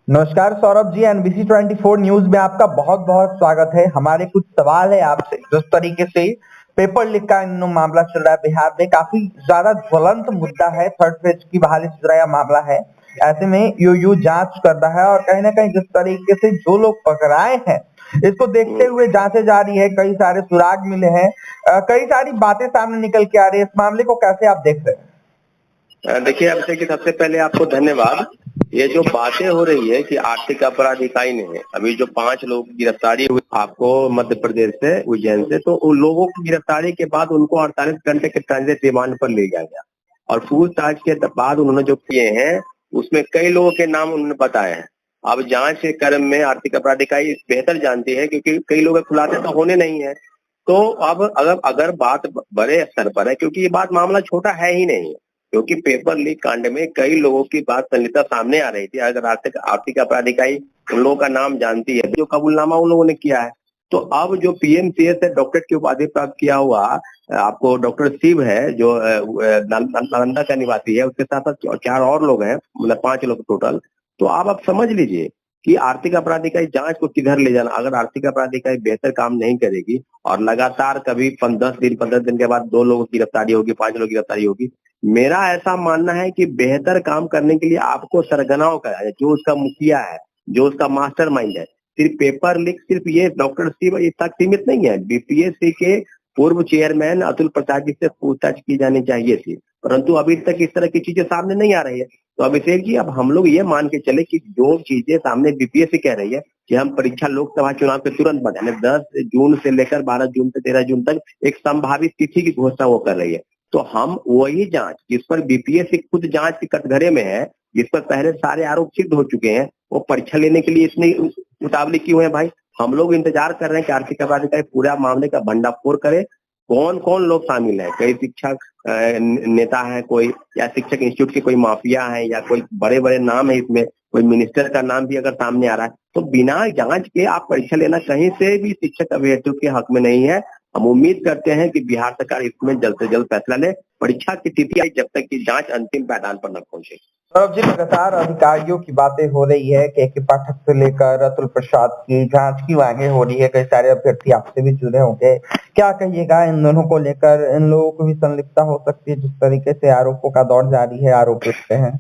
नमस्कार Saurabh ji, NBC 24 news में आपका बहुत बहुत स्वागत है। हमारे कुछ सवाल है आपसे। जिस तरीके से पेपर लीक का इन दिनों मामला चल रहा है बिहार में, काफी ज्यादा ज्वलंत मुद्दा है। थर्ड फेज की बहाली से जुड़ा यह मामला है। ऐसे में यूयू जांच कर रहा है और कहीं ना कहीं जिस तरीके से जो लोग पकड़ाए हैं, इसको देखते हुए जांचें जारी है। कई सारे सुराग मिले हैं, कई सारी बातें सामने निकल के आ रही है। इस मामले को कैसे आप देख रहे हैं? देखिए, अभिषेक जी, सबसे पहले आपको धन्यवाद। ये जो बातें हो रही है कि आर्थिक अपराध इकाई ने अभी जो 5 लोगों की गिरफ्तारी हुई आपको मध्य प्रदेश से, उज्जैन से, तो उन लोगों की गिरफ्तारी के बाद उनको 48 घंटे के ट्रांजिट रिमांड पर ले जाया गया और पूछताछ के बाद उन्होंने जो किए हैं उसमें कई लोगों के नाम उन्होंने बताए हैं। अब जांच के क्रम में आर्थिक अपराध इकाई बेहतर जानती है, क्योंकि कई लोग खुलासे तो होने नहीं है। तो अब अगर अगर बात बड़े स्तर पर है, क्योंकि ये बात मामला छोटा है ही नहीं, क्योंकि पेपर लीक कांड में कई लोगों की बात संलिप्तता सामने आ रही थी। अगर आर्थिक आर्थिक अपराध इकाई उन लोगों का नाम जानती है, जो कबूलनामा उन लोगों ने किया है, तो अब जो पीएमसीएच से डॉक्टरेट की उपाधि प्राप्त किया हुआ आपको डॉक्टर शिव है, जो नालंदा का निवासी है, उसके साथ साथ 4 और लोग हैं, मतलब 5 लोग टोटल। तो आप समझ लीजिए कि आर्थिक अपराध इकाई जांच को किधर ले जाना। अगर आर्थिक अपराध इकाई बेहतर काम नहीं करेगी और लगातार कभी 10 दिन 15 दिन के बाद 2 लोगों की गिरफ्तारी होगी, 5 लोगों की गिरफ्तारी होगी, मेरा ऐसा मानना है कि बेहतर काम करने के लिए आपको सरगनाओं का, जो उसका मुखिया है, जो उसका मास्टरमाइंड है, सिर्फ पेपर लीक, सिर्फ ये डॉक्टर शिव तक सीमित नहीं है। बीपीएससी के पूर्व चेयरमैन अतुल प्रसाद जी से पूछताछ की जानी चाहिए थी, परंतु अभी तक इस तरह की चीजें सामने नहीं आ रही है। तो अभिषेक जी, अब हम लोग ये मान के चले कि जो चीजें सामने बीपीएससी कह रही है कि हम परीक्षा लोकसभा चुनाव के तुरंत बाद, यानी 10 जून से लेकर 12 जून से 13 जून तक एक संभावित तिथि की घोषणा वो कर रही है, तो हम वही जांच जिस पर बीपीएससी खुद जांच के कटघरे में है, जिस पर पहले सारे आरोप सिद्ध हो चुके हैं, वो परीक्षा लेने के लिए इतनी उतावली क्यों है भाई? हम लोग इंतजार कर रहे हैं कि आर्थिक अपराध का पूरा मामले का भंडाफोड़ करे। कौन कौन लोग शामिल है, कई शिक्षक नेता है कोई, या शिक्षक इंस्टीट्यूट के कोई माफिया है, या कोई बड़े बड़े नाम है इसमें, कोई मिनिस्टर का नाम भी अगर सामने आ रहा है, तो बिना जांच के आप परीक्षा लेना कहीं से भी शिक्षक अभ्यर्थियों के हक में नहीं है। हम उम्मीद करते हैं कि बिहार सरकार इसमें जल्द से जल्द फैसला ले। परीक्षा की तिथि आई जब तक की जांच अंतिम पायदान पर न पहुंचे। सौरभ जी, लगातार अधिकारियों की बातें हो रही है। के पाठक से लेकर अतुल प्रसाद की जांच की मांगे हो रही है। कई सारे अभ्यर्थी आपसे भी जुड़े होंगे। क्या कहिएगा इन दोनों को लेकर? इन लोगों को भी संलिप्तता हो सकती है जिस तरीके से आरोपों का दौर जारी है, आरोप उठते हैं।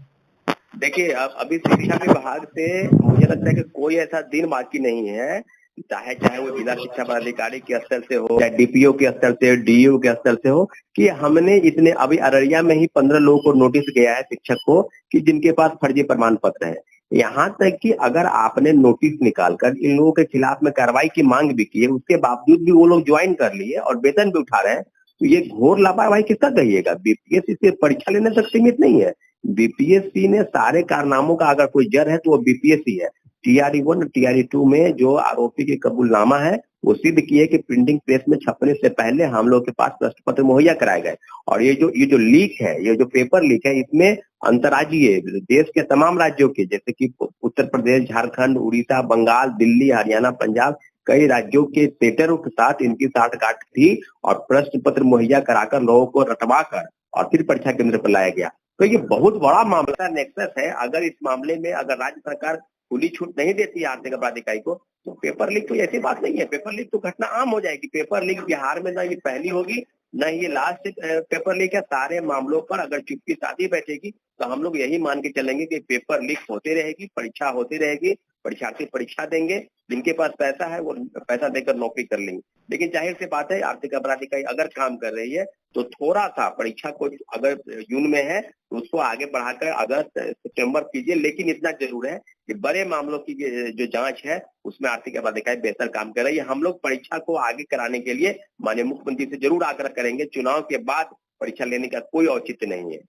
देखिए, अब अभी शिक्षा विभाग से मुझे लगता है कि कोई ऐसा दिन बाकी नहीं है, चाहे चाहे वो जिला शिक्षा पदाधिकारी के स्तर से हो, चाहे डीपीओ के स्तर से, डीयू के स्तर से हो, कि हमने इतने, अभी अररिया में ही 15 लोगों को नोटिस गया है शिक्षक को, कि जिनके पास फर्जी प्रमाण पत्र है। यहाँ तक कि अगर आपने नोटिस निकालकर इन लोगों के खिलाफ में कार्रवाई की मांग भी की है, उसके बावजूद भी वो लोग ज्वाइन कर लिए और वेतन भी उठा रहे हैं, तो ये घोर लापरवाही किसका कहिएगा? बीपीएससी से परीक्षा लेने तक सीमित नहीं है। बीपीएससी ने सारे कारनामों का अगर कोई जड़ है तो वो बीपीएससी है। टीआरई 1 टीआरई 2 में जो आरोपी के कबूलनामा है, वो सिद्ध किए कि प्रिंटिंग प्रेस में छपने से पहले हम लोग के पास प्रश्न पत्र मुहैया कराए गए। और ये जो लीक है, ये जो पेपर लीक है, इसमें अंतर्राज्यीय देश के तमाम राज्यों के, जैसे कि उत्तर प्रदेश, झारखंड, उड़ीसा, बंगाल, दिल्ली, हरियाणा, पंजाब, कई राज्यों के सेटरों के साथ इनकी साठगांठ थी और प्रश्न पत्र मुहैया कराकर लोगों को रटवा कर और फिर परीक्षा केंद्र पर लाया गया। तो ये बहुत बड़ा मामला नेक्सस है। अगर इस मामले में अगर राज्य सरकार खुली छूट नहीं देती है आर्थिक अपराध इकाई को, तो पेपर लीक तो ऐसी बात नहीं है। पेपर लीक तो घटना आम हो जाएगी। पेपर लीक बिहार में ना ये पहली होगी, ना ये लास्ट पेपर लीक है। सारे मामलों पर अगर चुप्पी साधी बैठेगी तो हम लोग यही मान के चलेंगे कि पेपर लीक होती रहेगी, परीक्षा होती रहेगी, परीक्षार्थी परीक्षा देंगे, जिनके पास पैसा है वो पैसा देकर नौकरी कर लेंगे। लेकिन जाहिर सी बात है, आर्थिक अपराध इकाई अगर काम कर रही है तो थोड़ा सा परीक्षा को, अगर जून में है तो उसको आगे बढ़ाकर अगस्त सितंबर कीजिए। लेकिन इतना जरूर है कि बड़े मामलों की जो जांच है उसमें आर्थिक अपराध इकाई बेहतर काम कर रही है। हम लोग परीक्षा को आगे कराने के लिए माननीय मुख्यमंत्री से जरूर आग्रह करेंगे। चुनाव के बाद परीक्षा लेने का कोई औचित्य नहीं है।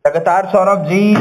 लगातार सौरभ जी,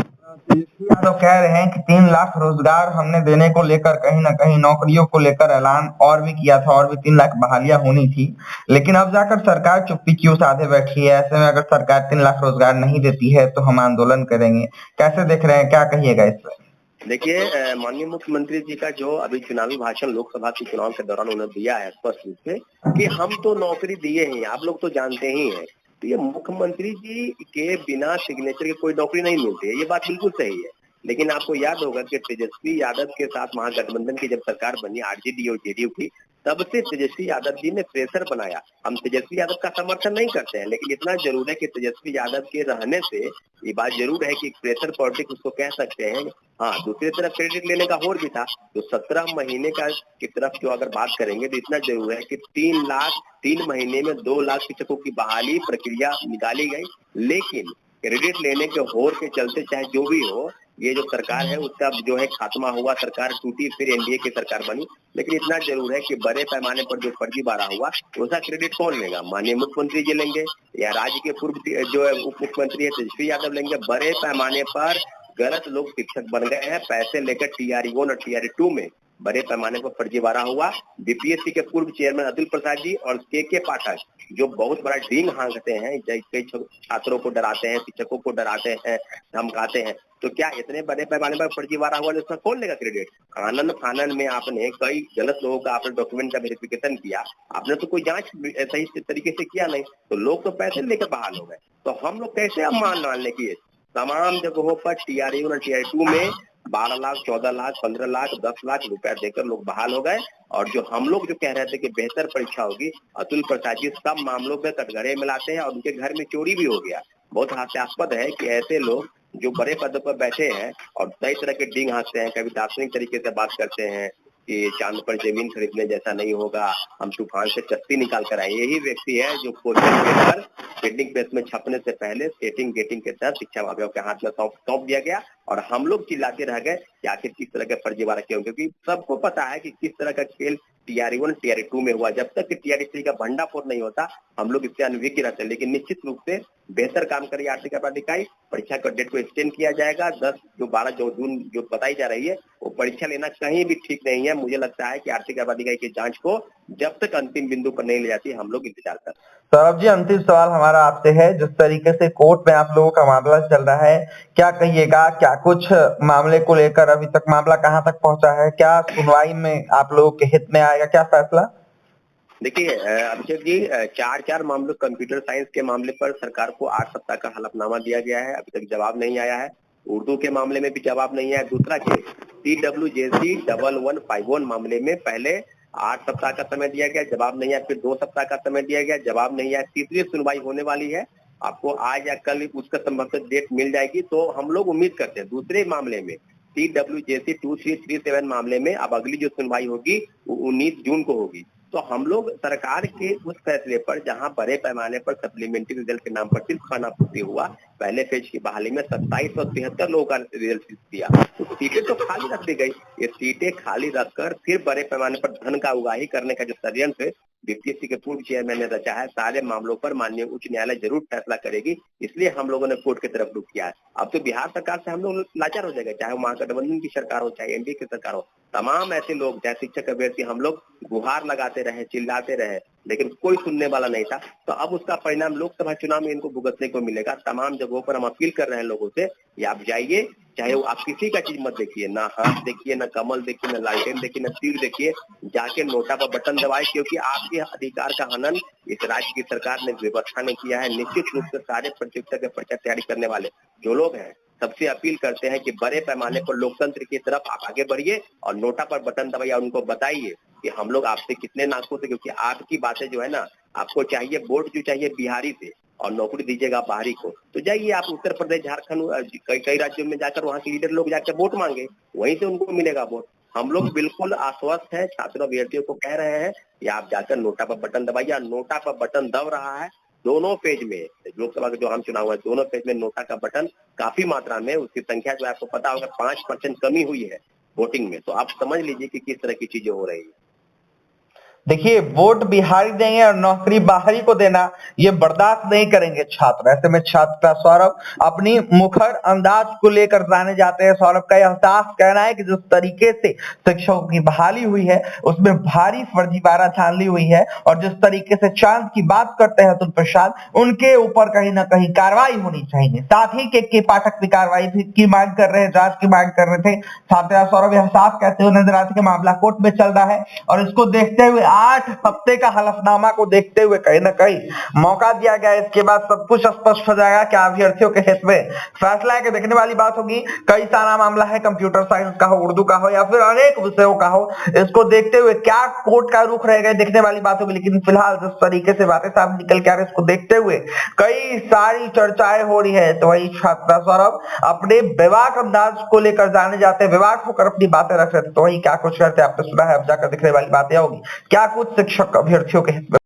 तेजस्वी यादव कह रहे हैं कि 3 लाख रोजगार हमने देने को लेकर, कहीं ना कहीं नौकरियों को लेकर ऐलान और भी किया था, और भी 3 लाख बहालियां होनी थी। लेकिन अब जाकर सरकार चुप्पी क्यों साधे बैठी है? ऐसे में अगर सरकार 3 लाख रोजगार नहीं देती है तो हम आंदोलन करेंगे। कैसे देख रहे हैं, क्या कहिएगा इस पर? देखिए, माननीय मुख्यमंत्री जी का जो अभी चुनावी भाषण लोकसभा के चुनाव के दौरान उन्होंने दिया है स्पष्ट रूप से कि हम तो नौकरी दिए ही, आप लोग तो जानते ही हैं। तो ये मुख्यमंत्री जी के बिना सिग्नेचर के कोई नौकरी नहीं मिलती है, ये बात बिल्कुल सही है। लेकिन आपको याद होगा कि तेजस्वी यादव के साथ महागठबंधन की जब सरकार बनी आरजेडी और जेडीयू की, तब से तेजस्वी यादव जी ने प्रेशर बनाया। हम तेजस्वी यादव का समर्थन नहीं करते हैं, लेकिन इतना जरूर है कि तेजस्वी यादव के रहने से ये बात जरूर है कि प्रेशर पॉलिटिक्स उसको कह सकते हैं। हाँ, दूसरी तरफ क्रेडिट लेने का और भी था। तो 17 महीने का की तरफ जो अगर बात करेंगे तो इतना जरूर है कि 3 महीने में 2 लाख शिक्षकों की बहाली प्रक्रिया निकाली गई। लेकिन क्रेडिट लेने के होड़ के चलते चाहे जो भी हो, ये जो सरकार है उसका जो है खात्मा हुआ, सरकार टूटी, फिर एनडीए की सरकार बनी। लेकिन इतना जरूर है कि बड़े पैमाने पर जो फर्जीवाड़ा हुआ उसका क्रेडिट कौन लेगा? माननीय मुख्यमंत्री जी लेंगे या राज्य के पूर्व जो है उप मुख्यमंत्री है तेजस्वी यादव लेंगे। बड़े पैमाने पर गलत लोग शिक्षक बन गए हैं, पैसे लेकर TRE 1 और TRE 2 में बड़े पैमाने पर फर्जीवाड़ा हुआ। बीपीएससी के पूर्व चेयरमैन अतुल प्रसाद जी और के पाठक जो बहुत बड़ा डींग हाँकते हैं, कई छात्रों को डराते हैं, शिक्षकों को डराते हैं, धमकाते हैं। तो क्या इतने बड़े पैमाने पर फर्जीवाड़ा हुआ जिसका कौन लेगा क्रेडिट? आनन फानन में आपने कई गलत लोगों का आपने डॉक्यूमेंट का वेरिफिकेशन किया, आपने तो कोई जांच सही तरीके से किया नहीं, तो लोग तो पैसे लेकर बहाल हो गए। तो हम लोग कैसे अब मान लें कि तमाम जगहों पर TRE 1 और TRE 2 में 12 लाख, 14 लाख, 15 लाख, 10 लाख रुपया देकर लोग बहाल हो गए। और जो हम लोग जो कह रहे थे कि बेहतर परीक्षा होगी, अतुल प्रसाद जी सब मामलों में कटघरे मिलाते हैं और उनके घर में चोरी भी हो गया। बहुत हास्यास्पद है कि ऐसे लोग जो बड़े पद पर बैठे हैं और कई तरह के डींग हाँकते हैं, कभी दार्शनिक तरीके से बात करते हैं कि चांद पर जमीन खरीदने जैसा नहीं होगा, हम तूफान से चस्ती निकाल कर आए। यही व्यक्ति है जो क्वेश्चन पेपर प्रिंटिंग प्रेस में छपने से पहले सेटिंग गेटिंग के तहत शिक्षा विभाग के हाथ में सौंप दिया गया और हम लोग चिल्लाते रह गए कि आखिर किस तरह के फर्जीवाड़ा क्यों, क्योंकि सबको पता है कि किस तरह का खेल TRE 1 TRE 2 में हुआ। जब तक कि TRE 3 का भंडाफोड़ नहीं होता हम लोग इससे अनभिज्ञ रहते हैं। लेकिन निश्चित रूप से बेहतर काम करिए आर्थिक अपराध इकाई, परीक्षा का डेट को एक्सटेंड किया जाएगा। 12 जून जो बताई जा रही है वो परीक्षा लेना कहीं भी ठीक नहीं है। मुझे लगता है कि आर्थिक अपराध इकाई की जांच को जब तक अंतिम बिंदु पर नहीं ले जाती हम लोग इंतजार कर। सौरभ जी, अंतिम सवाल हमारा आपसे है, जिस तरीके से कोर्ट में आप लोगों का मामला चल रहा है, क्या कहिएगा? क्या कुछ मामले को लेकर अभी तक मामला कहां तक पहुंचा है? क्या सुनवाई में आप लोगों के हित में आएगा? क्या फैसला? देखिए अभिषेक जी, 4 मामलों कंप्यूटर साइंस के मामले पर सरकार को 8 सप्ताह का हलफनामा दिया गया है, अभी तक जवाब नहीं आया है। उर्दू के मामले में भी जवाब नहीं आया। दूसरा केस TWJC 1151 मामले में पहले 8 सप्ताह का समय दिया गया, जवाब नहीं आया। फिर 2 सप्ताह का समय दिया गया, जवाब नहीं आया। तीसरी सुनवाई होने वाली है, आपको आज या कल उसका संभवतः डेट मिल जाएगी। तो हम लोग उम्मीद करते हैं दूसरे मामले में TWJC 2337 मामले में अब अगली जो सुनवाई होगी वो 19 जून को होगी। तो हम लोग सरकार के उस फैसले पर जहां बड़े पैमाने पर सप्लीमेंट्री रिजल्ट के नाम पर सिर्फ खानापूर्ति हुआ, पहले फेज की बहाली में 2773 लोगों का रिजल्ट दिया, तो सीटें तो खाली रख दी गई। ये सीटें खाली रखकर फिर बड़े पैमाने पर धन का उगाही करने का जो षड्यंत्र बीपीएससी के पूर्व चेयरमैन ने रचा है, सारे मामलों पर माननीय उच्च न्यायालय जरूर फैसला करेगी, इसलिए हम लोगों ने कोर्ट की तरफ रुख किया है। अब तो बिहार सरकार से हम लोग लाचार हो जाएगा, चाहे वो महागठबंधन की सरकार हो चाहे एनडीए की सरकार हो। तमाम ऐसे लोग चाहे शिक्षक अभ्यर्थी हम लोग गुहार लगाते रहे, चिल्लाते रहे, लेकिन कोई सुनने वाला नहीं था। तो अब उसका परिणाम लोकसभा चुनाव में इनको भुगतने को मिलेगा। तमाम जगहों पर हम अपील कर रहे हैं लोगों से कि आप जाइए, चाहे वो आप किसी का चीज मत देखिए, ना हाथ देखिए, ना कमल देखिए, ना लालटेन देखिए, ना तीर देखिए, जाके नोटा पर बटन दबाए, क्योंकि आपके अधिकार का हनन इस राज्य की सरकार ने व्यवस्था ने किया है। निश्चित रूप से सारे प्रतियोगिता के परीक्षा तैयारी करने वाले जो लोग हैं सबसे अपील करते हैं कि बड़े पैमाने पर लोकतंत्र की तरफ आप आगे बढ़िए और नोटा पर बटन दबाइए और उनको बताइए कि हम लोग आपसे कितने नाखुश है, क्योंकि आपकी बातें जो है ना, आपको चाहिए वोट जो चाहिए बिहारी से और नौकरी दीजिएगा बाहरी को। तो जाइए आप उत्तर प्रदेश, झारखंड, कई राज्यों में जाकर वहाँ के लीडर लोग जाकर वोट मांगे, वहीं से उनको मिलेगा वोट। हम लोग बिल्कुल आश्वस्त है, छात्रों अभ्यर्थियों को कह रहे हैं कि आप जाकर नोटा पर बटन दबाइए। नोटा पर बटन दब रहा है दोनों पेज में, लोकसभा के जो हम चुनाव है दोनों पेज में नोटा का बटन काफी मात्रा में, उसकी संख्या जो आपको पता होगा 5% कमी हुई है वोटिंग में। तो आप समझ लीजिए कि किस तरह की चीजें हो रही है। देखिए, वोट बिहारी देंगे और नौकरी बाहरी को देना ये बर्दाश्त नहीं करेंगे छात्र। ऐसे में छात्र सौरभ अपनी मुखर अंदाज को लेकर जाने जाते हैं। सौरभ का यह साफ कहना है कि जिस तरीके से शिक्षकों की बहाली हुई है उसमें भारी फर्जीवाड़ा धांधली हुई है, और जिस तरीके से चांद की बात करते हैं अतुल प्रसाद, उनके ऊपर कहीं ना कहीं कार्रवाई होनी चाहिए। साथ ही के पाठक भी कार्रवाई की मांग कर रहे हैं, जांच की मांग कर रहे थे। छात्र सौरभ यह साफ कहते हुए नजर आते कि मामला कोर्ट में चल रहा है और इसको देखते हुए 8 हफ्ते का हलफनामा को देखते हुए कहीं ना कहीं मौका दिया गया। इसके बाद सब कुछ स्पष्ट हो जाएगा क्या अभ्यर्थियों के हित में फैसला है कि देखने वाली बात होगी। कई सारा मामला है, कंप्यूटर साइंस का हो, उर्दू का हो या फिर अनेक विषयों का हो, इसको देखते हुए क्या कोर्ट का रुख रहेगा देखने वाली बात होगी। लेकिन फिलहाल जिस तरीके से बातें सामने निकल के आ रही है, इसको देखते हुए कई सारी चर्चाएं हो रही है। तो वही छात्रा सौरभ अपने बेबाक अंदाज को लेकर जाने जाते, बेबाक होकर अपनी बातें रख रहे थे। तो वही क्या कुछ करते आपने सुना है, अब जाकर दिखने वाली बातें होगी क्या कुछ शिक्षक अभ्यर्थियों के हित में